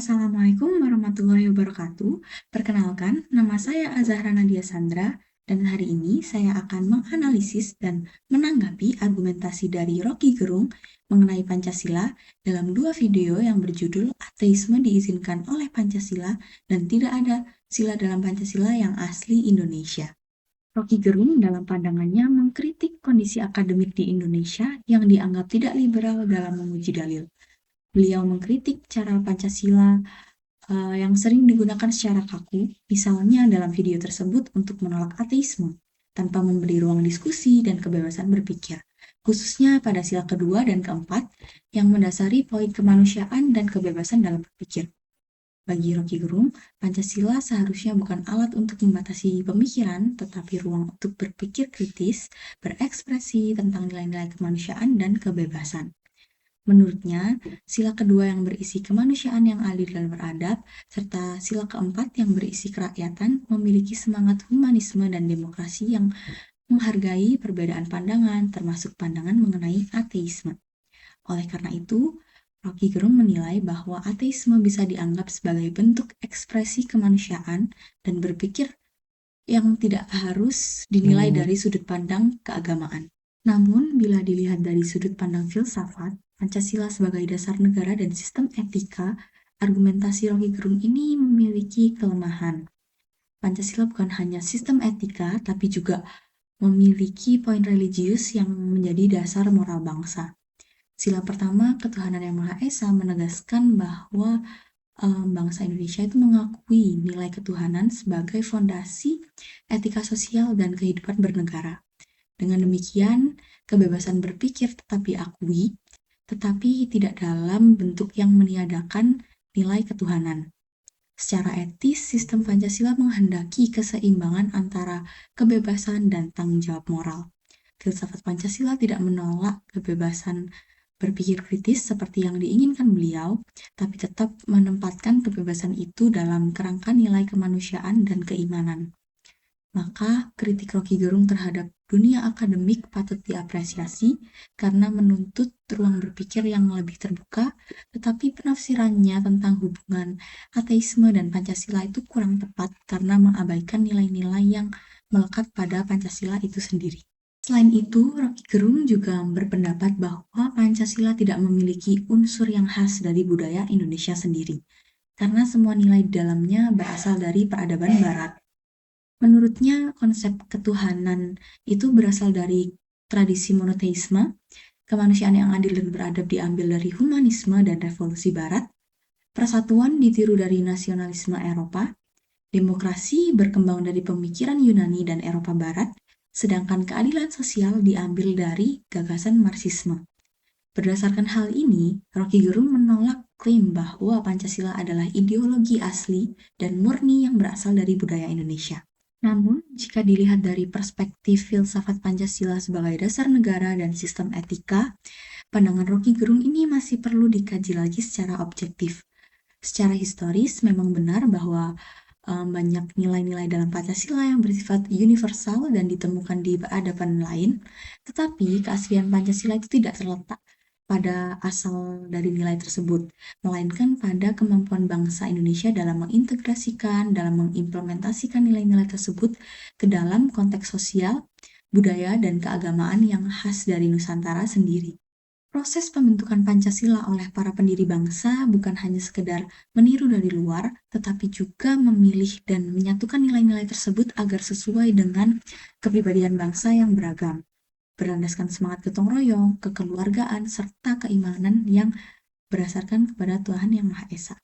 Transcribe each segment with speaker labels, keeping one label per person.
Speaker 1: Assalamualaikum warahmatullahi wabarakatuh. Perkenalkan, nama saya Azahra Nadia Sandra, dan hari ini saya akan menganalisis dan menanggapi argumentasi dari Rocky Gerung mengenai Pancasila dalam dua video yang berjudul Ateisme diizinkan oleh Pancasila dan Tidak ada sila dalam Pancasila yang asli Indonesia. Rocky Gerung dalam pandangannya mengkritik kondisi akademik di Indonesia yang dianggap tidak liberal dalam menguji dalil. Beliau mengkritik cara Pancasila yang sering digunakan secara kaku, misalnya dalam video tersebut untuk menolak ateisme, tanpa memberi ruang diskusi dan kebebasan berpikir, khususnya pada sila kedua dan keempat yang mendasari poin kemanusiaan dan kebebasan dalam berpikir. Bagi Rocky Gerung, Pancasila seharusnya bukan alat untuk membatasi pemikiran, tetapi ruang untuk berpikir kritis, berekspresi tentang nilai-nilai kemanusiaan dan kebebasan. Menurutnya, sila kedua yang berisi kemanusiaan yang adil dan beradab, serta sila keempat yang berisi kerakyatan memiliki semangat humanisme dan demokrasi yang menghargai perbedaan pandangan, termasuk pandangan mengenai ateisme. Oleh karena itu, Rocky Gerung menilai bahwa ateisme bisa dianggap sebagai bentuk ekspresi kemanusiaan dan berpikir yang tidak harus dinilai dari sudut pandang keagamaan. Namun, bila dilihat dari sudut pandang filsafat, Pancasila sebagai dasar negara dan sistem etika, argumentasi Rocky Gerung ini memiliki kelemahan. Pancasila bukan hanya sistem etika, tapi juga memiliki poin religius yang menjadi dasar moral bangsa. Sila pertama, ketuhanan yang Maha Esa menegaskan bahwa bangsa Indonesia itu mengakui nilai ketuhanan sebagai fondasi etika sosial dan kehidupan bernegara. Dengan demikian, kebebasan berpikir tetap diakui, tetapi tidak dalam bentuk yang meniadakan nilai ketuhanan. Secara etis, sistem Pancasila menghendaki keseimbangan antara kebebasan dan tanggung jawab moral. Filsafat Pancasila tidak menolak kebebasan berpikir kritis seperti yang diinginkan beliau, tapi tetap menempatkan kebebasan itu dalam kerangka nilai kemanusiaan dan keimanan. Maka kritik Rocky Gerung terhadap dunia akademik patut diapresiasi karena menuntut ruang berpikir yang lebih terbuka, tetapi penafsirannya tentang hubungan ateisme dan Pancasila itu kurang tepat karena mengabaikan nilai-nilai yang melekat pada Pancasila itu sendiri. Selain itu, Rocky Gerung juga berpendapat bahwa Pancasila tidak memiliki unsur yang khas dari budaya Indonesia sendiri, karena semua nilai di dalamnya berasal dari peradaban Barat. Menurutnya, konsep ketuhanan itu berasal dari tradisi monoteisme, kemanusiaan yang adil dan beradab diambil dari humanisme dan revolusi Barat, persatuan ditiru dari nasionalisme Eropa, demokrasi berkembang dari pemikiran Yunani dan Eropa Barat, sedangkan keadilan sosial diambil dari gagasan Marxisme. Berdasarkan hal ini, Rocky Gerung menolak klaim bahwa Pancasila adalah ideologi asli dan murni yang berasal dari budaya Indonesia. Namun, jika dilihat dari perspektif filsafat Pancasila sebagai dasar negara dan sistem etika, pandangan Rocky Gerung ini masih perlu dikaji lagi secara objektif. Secara historis, memang benar bahwa banyak nilai-nilai dalam Pancasila yang bersifat universal dan ditemukan di peradaban lain, tetapi keaslian Pancasila itu tidak terletak pada asal dari nilai tersebut, melainkan pada kemampuan bangsa Indonesia dalam mengintegrasikan, dalam mengimplementasikan nilai-nilai tersebut ke dalam konteks sosial, budaya, dan keagamaan yang khas dari Nusantara sendiri. Proses pembentukan Pancasila oleh para pendiri bangsa bukan hanya sekedar meniru dari luar, tetapi juga memilih dan menyatukan nilai-nilai tersebut agar sesuai dengan kepribadian bangsa yang beragam, berlandaskan semangat gotong royong, kekeluargaan, serta keimanan yang berdasarkan kepada Tuhan Yang Maha Esa.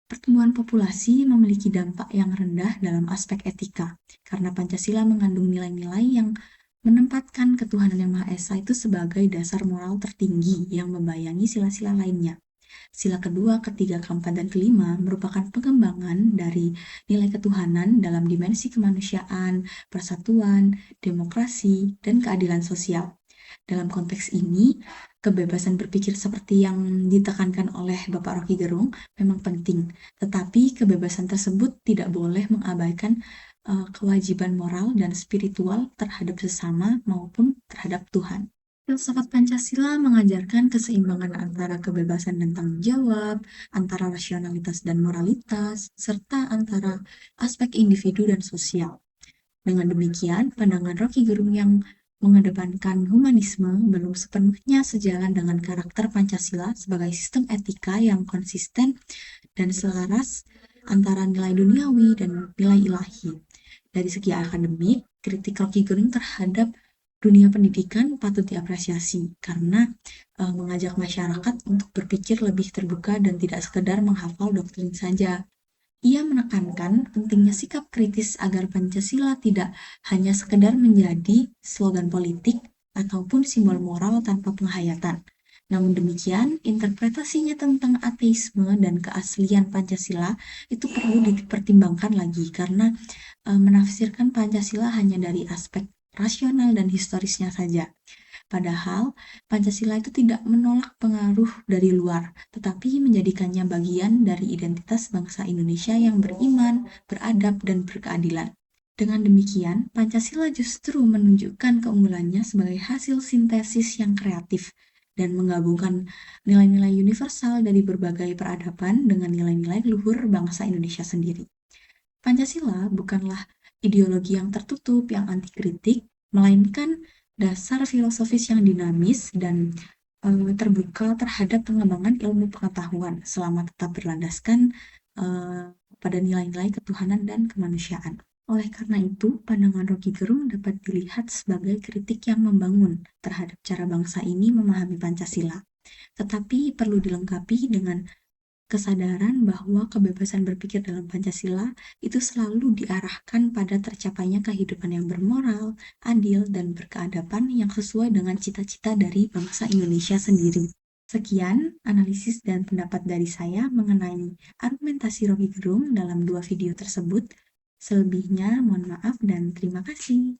Speaker 1: Pertumbuhan populasi memiliki dampak yang rendah dalam aspek etika, karena Pancasila mengandung nilai-nilai yang menempatkan ketuhanan Yang Maha Esa itu sebagai dasar moral tertinggi yang membayangi sila-sila lainnya. Sila kedua, ketiga, keempat, dan kelima merupakan pengembangan dari nilai ketuhanan dalam dimensi kemanusiaan, persatuan, demokrasi, dan keadilan sosial. Dalam konteks ini, kebebasan berpikir seperti yang ditekankan oleh Bapak Rocky Gerung memang penting, tetapi kebebasan tersebut tidak boleh mengabaikan kewajiban moral dan spiritual terhadap sesama maupun terhadap Tuhan. Filsafat Pancasila mengajarkan keseimbangan antara kebebasan dan tanggung jawab, antara rasionalitas dan moralitas, serta antara aspek individu dan sosial. Dengan demikian, pandangan Rocky Gerung yang mengedepankan humanisme belum sepenuhnya sejalan dengan karakter Pancasila sebagai sistem etika yang konsisten dan selaras antara nilai duniawi dan nilai ilahi. Dari segi akademik, kritik Rocky Gerung terhadap dunia pendidikan patut diapresiasi karena mengajak masyarakat untuk berpikir lebih terbuka dan tidak sekedar menghafal doktrin saja. Ia menekankan pentingnya sikap kritis agar Pancasila tidak hanya sekedar menjadi slogan politik ataupun simbol moral tanpa penghayatan. Namun demikian, interpretasinya tentang ateisme dan keaslian Pancasila itu perlu dipertimbangkan lagi karena menafsirkan Pancasila hanya dari aspek rasional dan historisnya saja. Padahal Pancasila itu tidak menolak pengaruh dari luar, tetapi menjadikannya bagian dari identitas bangsa Indonesia yang beriman, beradab, dan berkeadilan. Dengan demikian, Pancasila justru menunjukkan keunggulannya sebagai hasil sintesis yang kreatif dan menggabungkan nilai-nilai universal dari berbagai peradaban dengan nilai-nilai luhur bangsa Indonesia sendiri. Pancasila bukanlah ideologi yang tertutup, yang anti-kritik, melainkan dasar filosofis yang dinamis dan terbuka terhadap pengembangan ilmu pengetahuan selama tetap berlandaskan pada nilai-nilai ketuhanan dan kemanusiaan. Oleh karena itu, pandangan Rocky Gerung dapat dilihat sebagai kritik yang membangun terhadap cara bangsa ini memahami Pancasila, tetapi perlu dilengkapi dengan kesadaran bahwa kebebasan berpikir dalam Pancasila itu selalu diarahkan pada tercapainya kehidupan yang bermoral, adil, dan berkeadaban yang sesuai dengan cita-cita dari bangsa Indonesia sendiri. Sekian analisis dan pendapat dari saya mengenai argumentasi Rocky Gerung dalam dua video tersebut. Selebihnya mohon maaf dan terima kasih.